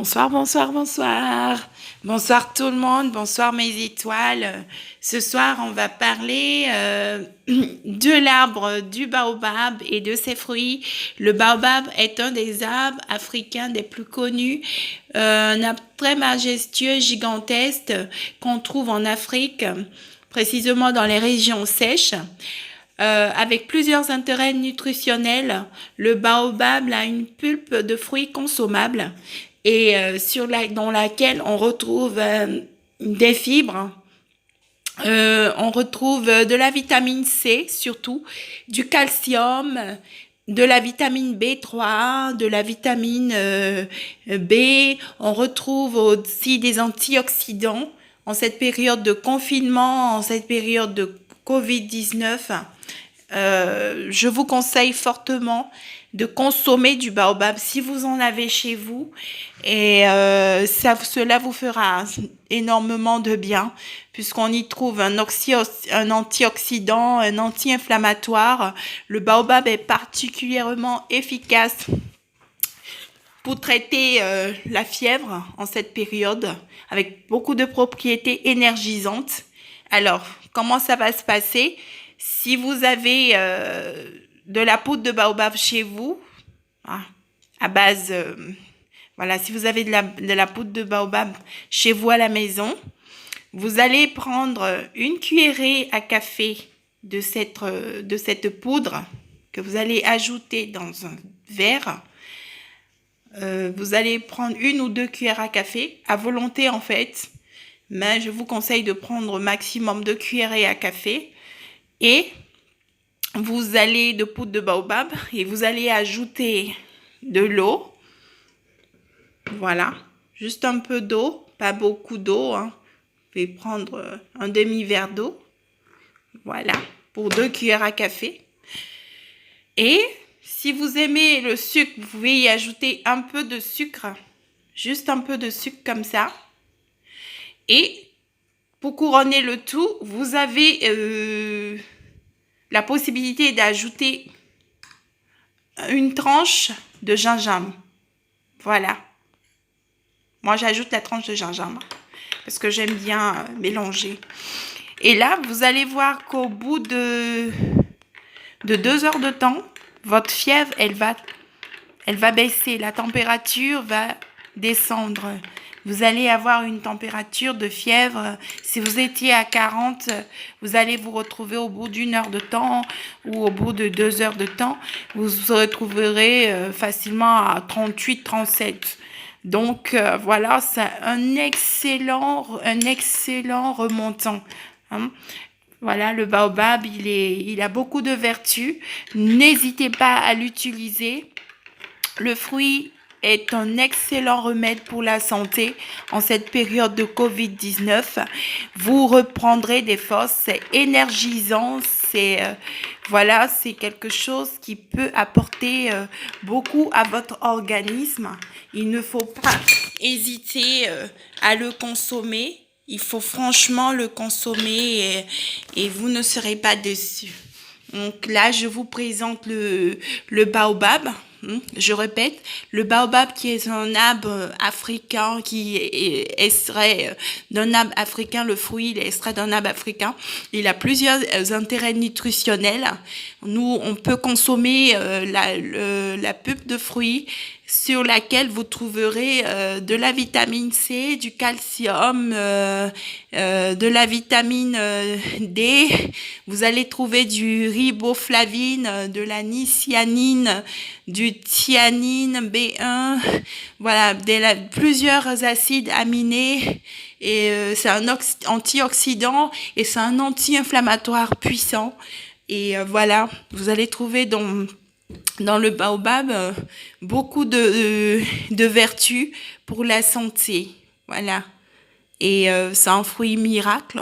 Bonsoir, bonsoir, bonsoir. Bonsoir tout le monde, bonsoir mes étoiles. Ce soir, on va parler de l'arbre du baobab et de ses fruits. Le baobab est un des arbres africains des plus connus, un arbre très majestueux, gigantesque, qu'on trouve en Afrique, précisément dans les régions sèches. Avec plusieurs intérêts nutritionnels, le baobab a une pulpe de fruits consommables et dans laquelle on retrouve des fibres, on retrouve de la vitamine C surtout, du calcium, de la vitamine B3, de la vitamine B. On retrouve aussi des antioxydants en cette période de confinement, en cette période de Covid-19. Je vous conseille fortement de consommer du baobab si vous en avez chez vous et cela vous fera énormément de bien puisqu'on y trouve un antioxydant, un anti-inflammatoire. Le baobab est particulièrement efficace pour traiter la fièvre en cette période avec beaucoup de propriétés énergisantes. Alors, comment ça va se passer? Si vous avez de la poudre de baobab chez vous, à base, voilà, si vous avez de la poudre de baobab chez vous à la maison, vous allez prendre une cuillerée à café de cette poudre que vous allez ajouter dans un verre. Vous allez prendre 1 ou 2 cuillères à café, à volonté en fait, mais je vous conseille de prendre au maximum 2 cuillerées à café. Et vous allez de poudre de baobab et vous allez ajouter de l'eau. Voilà, juste un peu d'eau, pas beaucoup d'eau. Vous pouvez prendre un demi-verre d'eau. Voilà, pour 2 cuillères à café. Et si vous aimez le sucre, vous pouvez y ajouter un peu de sucre. Juste un peu de sucre comme ça. Et pour couronner le tout, vous avez la possibilité d'ajouter une tranche de gingembre. Voilà. Moi, j'ajoute la tranche de gingembre parce que j'aime bien mélanger. Et là, vous allez voir qu'au bout de 2 heures de temps, votre fièvre, elle va baisser. La température va descendre. Vous allez avoir une température de fièvre. Si vous étiez à 40, vous allez vous retrouver au bout d'1 heure de temps ou au bout de 2 heures de temps. Vous vous retrouverez facilement à 38, 37. Donc voilà, c'est un excellent remontant. Voilà, le baobab, il a beaucoup de vertus. N'hésitez pas à l'utiliser. Le fruit est un excellent remède pour la santé en cette période de Covid-19. Vous reprendrez des forces, c'est énergisant, voilà, c'est quelque chose qui peut apporter beaucoup à votre organisme. Il ne faut pas hésiter à le consommer. Il faut franchement le consommer et vous ne serez pas déçus. Donc là, je vous présente le baobab. Je répète, le baobab qui est un arbre africain, qui est extrait d'un arbre africain, le fruit il est extrait d'un arbre africain. Il a plusieurs intérêts nutritionnels. Nous, on peut consommer la pulpe de fruit sur laquelle vous trouverez de la vitamine C, du calcium, de la vitamine D. Vous allez trouver du riboflavine, de la niscianine, du thianine B1, voilà, plusieurs acides aminés. Et c'est un antioxydant et c'est un anti-inflammatoire puissant. Et voilà, vous allez trouver dans le baobab beaucoup de vertus pour la santé. Voilà. Et c'est un fruit miracle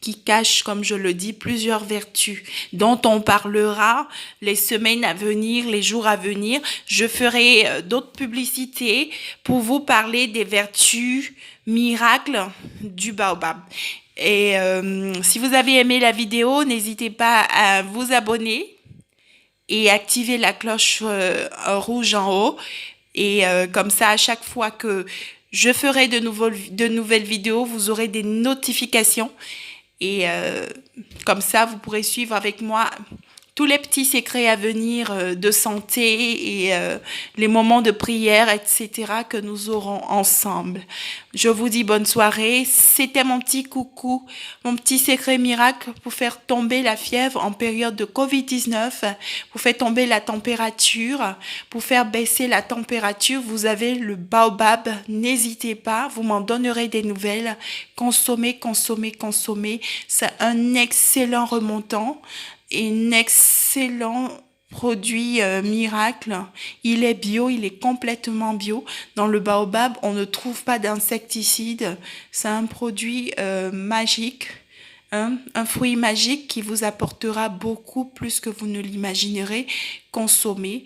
qui cache, comme je le dis, plusieurs vertus dont on parlera les semaines à venir, les jours à venir. Je ferai d'autres publicités pour vous parler des vertus miracles du baobab. Et si vous avez aimé la vidéo, n'hésitez pas à vous abonner et activer la cloche rouge en haut Et comme ça, à chaque fois que je ferai de nouvelles vidéos, vous aurez des notifications. Et comme ça, vous pourrez suivre avec moi tous les petits secrets à venir de santé et les moments de prière, etc. que nous aurons ensemble. Je vous dis bonne soirée. C'était mon petit coucou, mon petit secret miracle pour faire tomber la fièvre en période de Covid-19, pour faire tomber la température, pour faire baisser la température. Vous avez le baobab. N'hésitez pas, vous m'en donnerez des nouvelles. Consommez, consommez, consommez. C'est un excellent remontant. Un excellent produit miracle. Il est bio, il est complètement bio. Dans le baobab, on ne trouve pas d'insecticides. C'est un produit magique, hein, un fruit magique qui vous apportera beaucoup plus que vous ne l'imaginerez. Consommez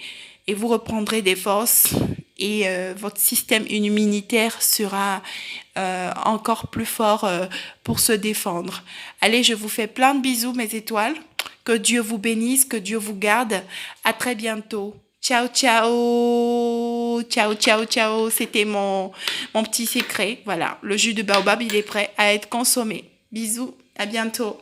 et vous reprendrez des forces et votre système immunitaire sera encore plus fort pour se défendre. Allez, je vous fais plein de bisous, mes étoiles. Que Dieu vous bénisse, que Dieu vous garde. À très bientôt. Ciao, ciao. Ciao, ciao, ciao. C'était mon petit secret. Voilà, le jus de baobab, il est prêt à être consommé. Bisous, à bientôt.